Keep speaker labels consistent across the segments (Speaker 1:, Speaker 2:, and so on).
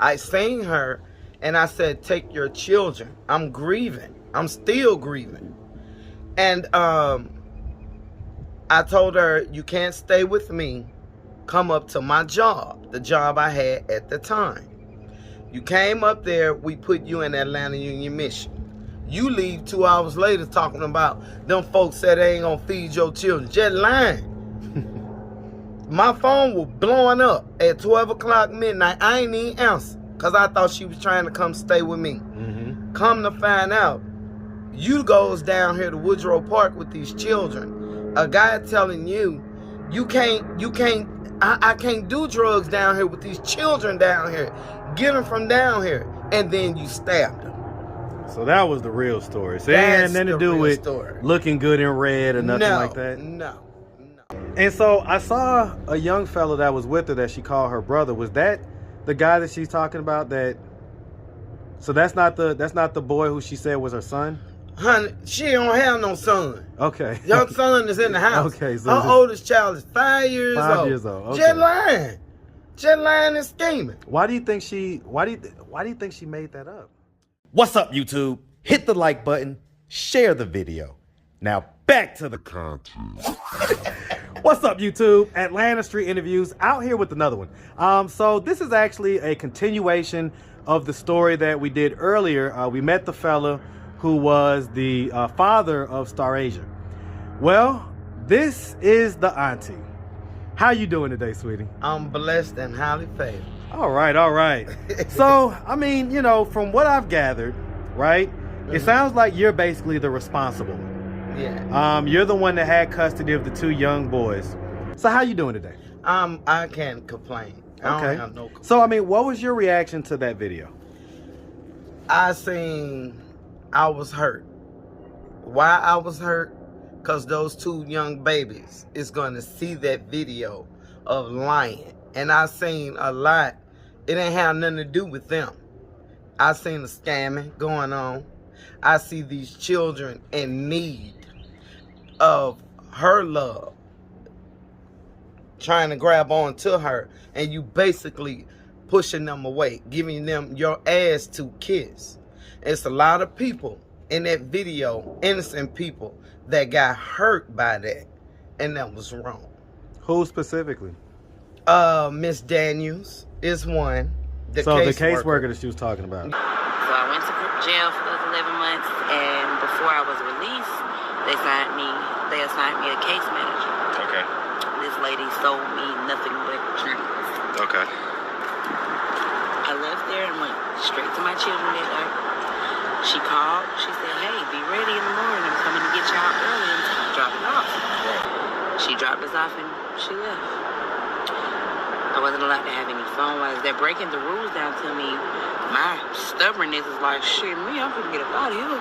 Speaker 1: I seen her and I said, take your children. I'm grieving. I'm still grieving. And I told her, you can't stay with me. Come up to my job, the job I had at the time. You came up there, we put you in Atlanta Union Mission. You leave 2 hours later talking about them folks said they ain't gonna feed your children. Just lying. My phone was blowing up at 12 o'clock midnight. I ain't even answer because I thought she was trying to come stay with me. Come to find out, you goes down here to Woodrow Park with these children. A guy telling you, I can't do drugs down here with these children down here. Get them from down here. And then you stabbed them.
Speaker 2: So that was the real story. So it had nothing to do with looking good in red or nothing like that?
Speaker 1: No.
Speaker 2: And so I saw a young fellow that was with her that she called her brother. Was that the guy that she's talking about? So that's not the boy who she said was her son?
Speaker 1: Honey, she don't have no son.
Speaker 2: Okay.
Speaker 1: Your son is in the house.
Speaker 2: Okay. So
Speaker 1: her oldest child is 5 years old.
Speaker 2: 5 years old. Okay.
Speaker 1: Just lying and scheming.
Speaker 2: Why do you think she made that up?
Speaker 3: What's up, YouTube? Hit the like button, share the video. Now back to the content.
Speaker 2: What's up, YouTube? Atlanta Street Interviews out here with another one. So this is actually a continuation of the story that we did earlier. We met the fella who was the father of Starr Asia. Well, this is the auntie. How you doing today, sweetie?
Speaker 1: I'm blessed and highly favored.
Speaker 2: All right. So, I mean, you know, from what I've gathered, right, it sounds like you're basically the responsible one.
Speaker 1: Yeah.
Speaker 2: You're the one that had custody of the 2 young boys. So how you doing today?
Speaker 1: I can't complain. I don't have no complaint.
Speaker 2: So, I mean, what was your reaction to that video?
Speaker 1: I was hurt. Why I was hurt? Because those 2 young babies is going to see that video of lying. And I seen a lot. It ain't have nothing to do with them. I seen the scamming going on. I see these children in need of her love, trying to grab on to her, and you basically pushing them away, giving them your ass to kiss. It's a lot of people in that video, innocent people, that got hurt by that, and that was wrong.
Speaker 2: Who specifically?
Speaker 1: Miss Daniels is one.
Speaker 2: The caseworker that she was talking about.
Speaker 4: So I went to jail for those 11 months, and before I was released, they assigned me a case manager.
Speaker 5: Okay.
Speaker 4: This lady sold me nothing but dreams.
Speaker 5: Okay.
Speaker 4: I left there and went straight to my children that day. She called. She said, hey, be ready in the morning. I'm coming to get y'all early and drop it off. Right. She dropped us off and she left. I wasn't allowed to have any phone wires. They're breaking the rules down to me. My stubbornness is like, shit, me, I'm gonna get up out of here.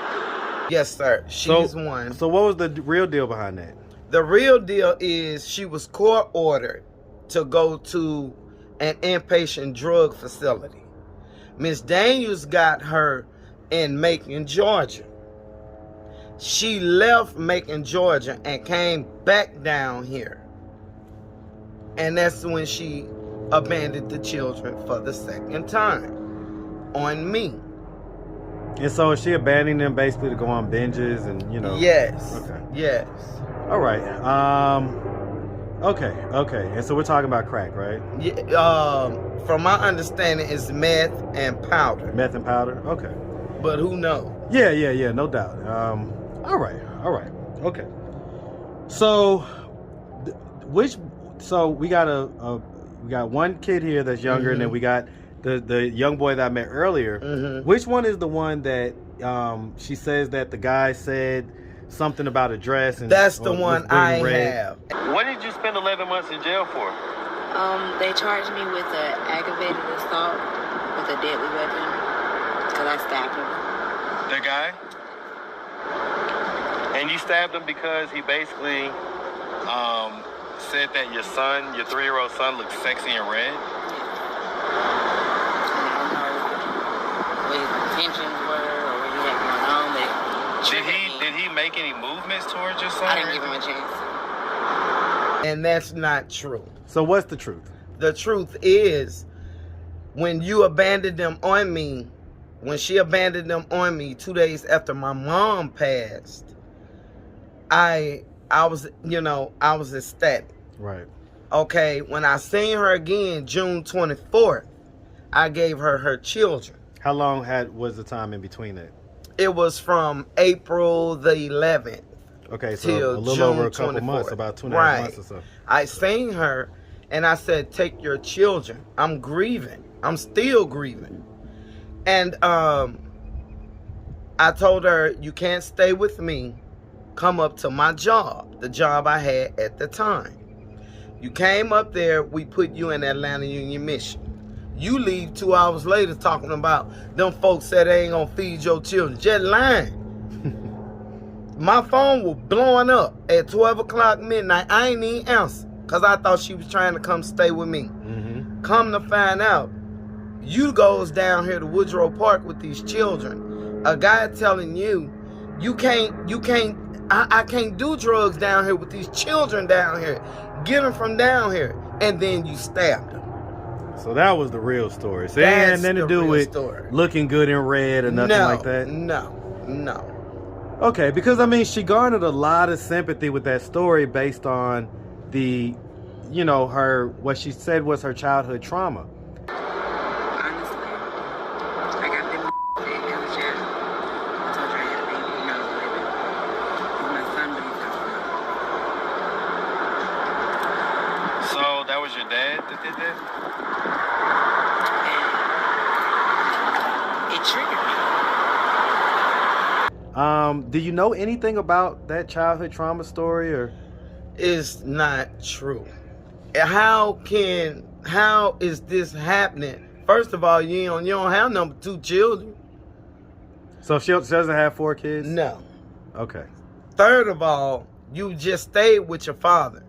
Speaker 1: Yes, sir. She's one.
Speaker 2: So what was the real deal behind that?
Speaker 1: The real deal is she was court ordered to go to an inpatient drug facility. Miss Daniels got her in Macon, Georgia. She left Macon, Georgia and came back down here. And that's when she abandoned the children for the second time on me.
Speaker 2: And so is she abandoning them basically to go on binges and, you know?
Speaker 1: Yes.
Speaker 2: Okay.
Speaker 1: Yes.
Speaker 2: All right. Okay. And so we're talking about crack, right?
Speaker 1: Yeah. From my understanding, it's meth and powder.
Speaker 2: Meth and powder? Okay.
Speaker 1: But who knows?
Speaker 2: Yeah, no doubt. All right. Okay. So, we got one kid here that's younger, and then we got the young boy that I met earlier. Which one is the one that she says that the guy said something about a dress? And
Speaker 1: that's the one I have.
Speaker 5: What did you spend 11 months in jail for?
Speaker 4: They charged me with an aggravated assault with a deadly weapon because I stabbed him.
Speaker 5: The guy? And you stabbed him because he basically said that your son, your 3-year-old son, looked sexy in red?
Speaker 4: I don't know what his intentions were or what he had going on, but
Speaker 5: did he make any movements towards your son?
Speaker 4: I didn't give him a chance.
Speaker 1: And that's not true.
Speaker 2: So what's the truth?
Speaker 1: The truth is, when you abandoned them on me, when she abandoned them on me 2 days after my mom passed, I was, you know, I was ecstatic.
Speaker 2: Right.
Speaker 1: Okay, when I seen her again June 24th, I gave her her children.
Speaker 2: How long was the time in between that?
Speaker 1: It was from April the 11th.
Speaker 2: Okay, so
Speaker 1: till
Speaker 2: a little
Speaker 1: June
Speaker 2: over a couple
Speaker 1: 24th.
Speaker 2: months, about 2.5
Speaker 1: Right.
Speaker 2: months or so.
Speaker 1: I seen her and I said, take your children. I'm grieving. I'm still grieving. And I told her, you can't stay with me. Come up to my job, the job I had at the time. You came up there, we put you in Atlanta Union Mission. You leave 2 hours later talking about them folks said they ain't gonna feed your children. Just lying. My phone was blowing up at 12 o'clock midnight. I ain't even answer because I thought she was trying to come stay with me.
Speaker 2: Mm-hmm.
Speaker 1: Come to find out, you goes down here to Woodrow Park with these children. A guy telling you, I can't do drugs down here with these children down here. Get them from down here. And then you stabbed them.
Speaker 2: So that was the real story. So it
Speaker 1: That's
Speaker 2: had nothing to
Speaker 1: the
Speaker 2: do
Speaker 1: real
Speaker 2: with
Speaker 1: story.
Speaker 2: looking good in red or nothing
Speaker 1: No,
Speaker 2: like that?
Speaker 1: No.
Speaker 2: Okay, because I mean, she garnered a lot of sympathy with that story based on the, you know, what she said was her childhood trauma.
Speaker 4: Honestly, I got them in jail. I told her I had a baby when I was living with my son, but he's out.
Speaker 5: So that was your dad that did that?
Speaker 4: And it triggered me.
Speaker 2: Do you know anything about that childhood trauma story, or?
Speaker 1: It's not true. How is this happening? First of all, you don't have number 2 children.
Speaker 2: So she doesn't have 4 kids?
Speaker 1: No.
Speaker 2: Okay.
Speaker 1: Third of all, you just stayed with your father.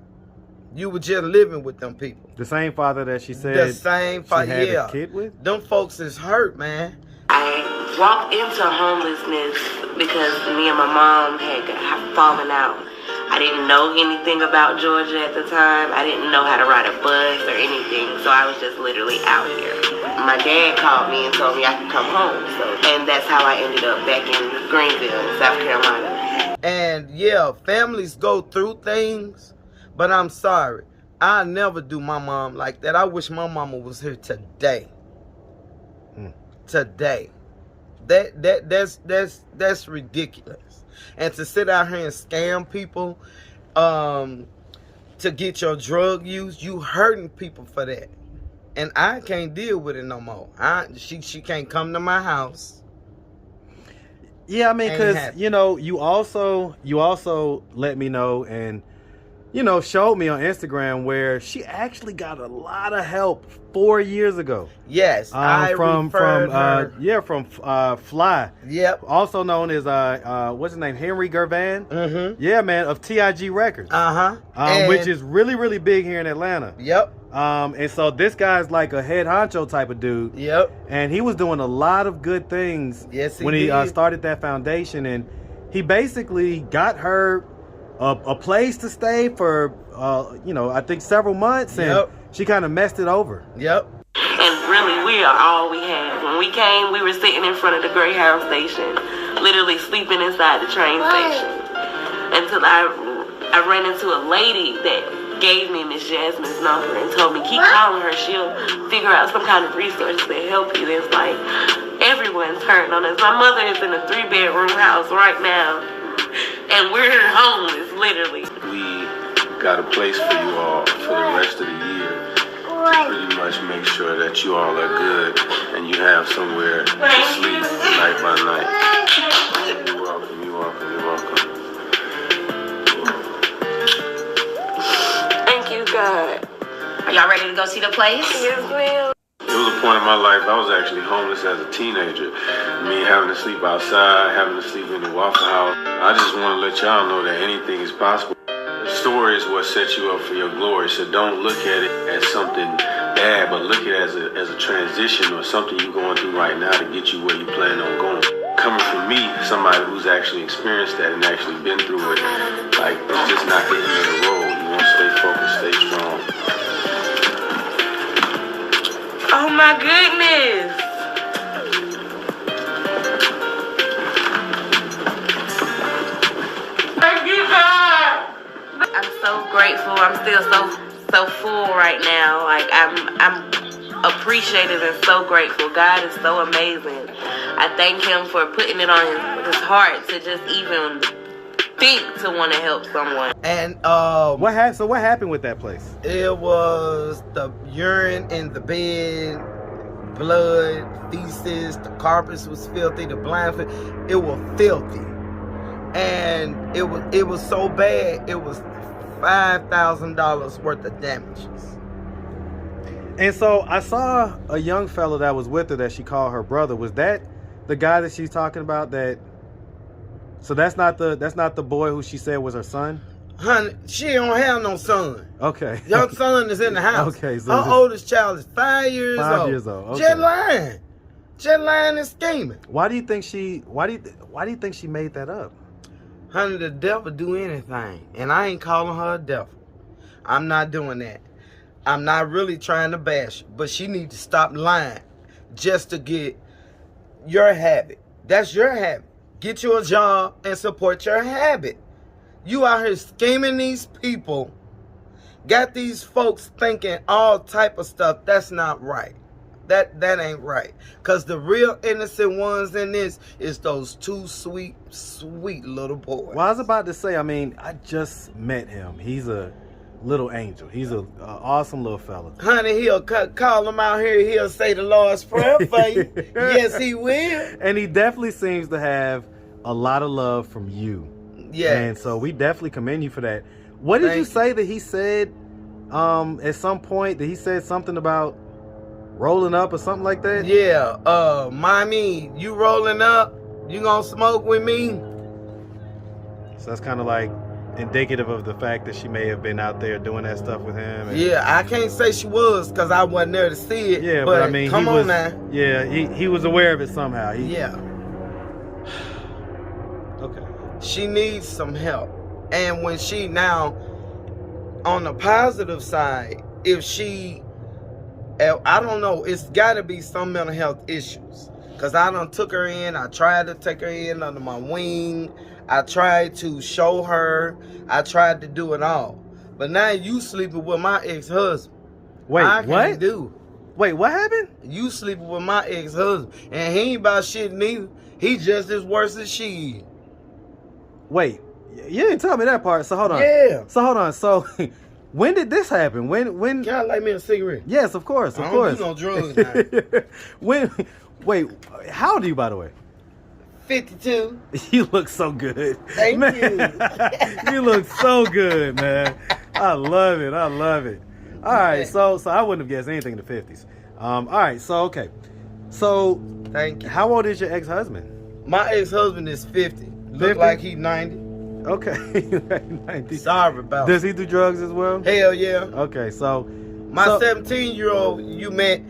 Speaker 1: You were just living with them people.
Speaker 2: The same father that she said
Speaker 1: The same
Speaker 2: she
Speaker 1: father,
Speaker 2: had
Speaker 1: yeah.
Speaker 2: a kid with?
Speaker 1: Them folks is hurt, man.
Speaker 4: I walked into homelessness because me and my mom had fallen out. I didn't know anything about Georgia at the time. I didn't know how to ride a bus or anything, so I was just literally out here. My dad called me and told me I could come home, and that's how I ended up back in Greenville, in South Carolina.
Speaker 1: And yeah, families go through things, but I'm sorry. I never do my mom like that. I wish my mama was here today. Today. That's ridiculous. And to sit out here and scam people to get your drug use, you hurting people for that. And I can't deal with it no more. She can't come to my house.
Speaker 2: Yeah, I mean,
Speaker 1: Ain't
Speaker 2: because
Speaker 1: happy.
Speaker 2: you know, you also let me know and, you know, showed me on Instagram where she actually got a lot of help 4 years ago.
Speaker 1: Yes, I referred her.
Speaker 2: From Fly.
Speaker 1: Yep.
Speaker 2: Also known as what's his name, Henry Gervan.
Speaker 1: Mm-hmm.
Speaker 2: Yeah, man, of TIG Records.
Speaker 1: Uh-huh.
Speaker 2: Which is really, really big here in Atlanta.
Speaker 1: Yep.
Speaker 2: And so this guy's like a head honcho type of dude.
Speaker 1: Yep.
Speaker 2: And he was doing a lot of good things when he
Speaker 1: did.
Speaker 2: started that foundation. And he basically got her a place to stay for, you know, I think several months. And she kind of messed it over.
Speaker 1: Yep.
Speaker 4: And really, we are all we had. When we came, we were sitting in front of the Greyhound station, literally sleeping inside the train station. Until I ran into a lady that gave me Miss Jasmine's number and told me, keep calling her. She'll figure out some kind of resource to help you. It's like, everyone's hurting on us. My mother is in a 3-bedroom house right now, and we're homeless, literally.
Speaker 6: We got a place for you all for the rest of the year to pretty much make sure that you all are good and you have somewhere to sleep night by night. You're welcome, you're welcome, you're welcome.
Speaker 4: Thank you, God.
Speaker 7: Are y'all ready to go see the place?
Speaker 4: Yes, ma'am.
Speaker 6: It was a point in my life, I was actually homeless as a teenager. Me having to sleep outside, having to sleep in the Waffle House. I just want to let y'all know that anything is possible. The story is what sets you up for your glory, so don't look at it as something bad, but look at it as a transition or something you're going through right now to get you where you plan on going. Coming from me, somebody who's actually experienced that and actually been through it, like, it's just not the end of the road. You want to stay focused, stay strong.
Speaker 4: Oh my goodness. Thank you, God. I'm so grateful. I'm still so full right now. Like I'm appreciative and so grateful. God is so amazing. I thank him for putting it on his heart to just even think to want to help someone.
Speaker 1: And
Speaker 2: What happened? So what happened with that place?
Speaker 1: it was the urine in the bed, blood, feces, the carpets was filthy, the blinds, it was filthy. And it was so bad, it was $5,000 worth of damages.
Speaker 2: And so I saw a young fellow that was with her that she called her brother. Was that the guy that she's talking about? So that's not the boy who she said was her son?
Speaker 1: Honey, she don't have no son.
Speaker 2: Okay.
Speaker 1: Your son is in the house.
Speaker 2: Okay, so
Speaker 1: her oldest child is 5 years old.
Speaker 2: 5 years old. Okay.
Speaker 1: Just lying and scheming.
Speaker 2: Why do you think she made that up?
Speaker 1: Honey, the devil do anything, and I ain't calling her a devil. I'm not doing that. I'm not really trying to bash her, but she need to stop lying just to get your habit. That's your habit. Get you a job and support your habit. You out here scheming these people, got these folks thinking all type of stuff. That's not right. That ain't right. Because the real innocent ones in this is those two sweet little boys.
Speaker 2: Well, I was about to say, I mean, I just met him. He's a little angel. He's a awesome little fella.
Speaker 1: Honey, he'll call him out here. He'll say the Lord's Prayer for you. Yes, he will.
Speaker 2: And he definitely seems to have a lot of love from you.
Speaker 1: Yeah.
Speaker 2: And so we definitely commend you for that. What did you say that he said at some point? That he said something about rolling up or something like that?
Speaker 1: Yeah. Mommy, you rolling up? You gonna smoke with me?
Speaker 2: So that's kind of like indicative of the fact that she may have been out there doing that stuff with him. And
Speaker 1: yeah, I can't say she was because I wasn't there to see it.
Speaker 2: yeah, but I mean,
Speaker 1: come on now.
Speaker 2: Yeah, he was aware of it somehow.
Speaker 1: Yeah.
Speaker 2: Okay.
Speaker 1: She needs some help. And when she now, on the positive side, if she, I don't know, it's got to be some mental health issues. Because I done took her in. I tried to take her in under my wing. I tried to show her. I tried to do it all. But now you sleeping with my ex-husband.
Speaker 2: Wait,
Speaker 1: I
Speaker 2: what?
Speaker 1: can't do.
Speaker 2: Wait, what happened?
Speaker 1: You sleeping with my ex-husband. And he ain't about shit neither. He just as worse as she is.
Speaker 2: Wait, you didn't tell me that part. So hold on.
Speaker 1: Yeah.
Speaker 2: So hold on. So when did this happen? When?
Speaker 1: Can I light me a cigarette?
Speaker 2: Yes, of course, of course.
Speaker 1: I don't do no drugs now.
Speaker 2: Wait, how old are you, by the way?
Speaker 1: 52.
Speaker 2: You look so good.
Speaker 1: Thank
Speaker 2: you. You look so good, man. I love it. I love it. All right, so I wouldn't have guessed anything in the 50s. All right, so okay. So
Speaker 1: thank you.
Speaker 2: How old is your ex-husband?
Speaker 1: My ex-husband is 50. Look
Speaker 2: 50?
Speaker 1: like he's 90.
Speaker 2: Okay. 90.
Speaker 1: Sorry about
Speaker 2: Does he do drugs as well?
Speaker 1: Hell yeah.
Speaker 2: Okay, so
Speaker 1: my 17-year-old you met,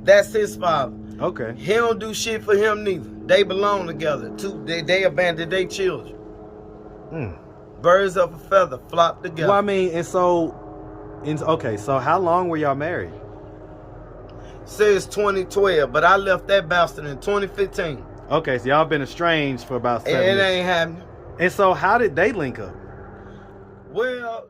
Speaker 1: that's his father.
Speaker 2: Okay.
Speaker 1: He don't do shit for him neither. They belong together. They abandoned their children. Birds of a feather flock together.
Speaker 2: Well, I mean, okay, so how long were y'all married?
Speaker 1: Since 2012, but I left that bastard in 2015.
Speaker 2: Okay, so y'all been estranged for about 7
Speaker 1: And
Speaker 2: years.
Speaker 1: it ain't happening.
Speaker 2: And so how did they link up?
Speaker 1: Well,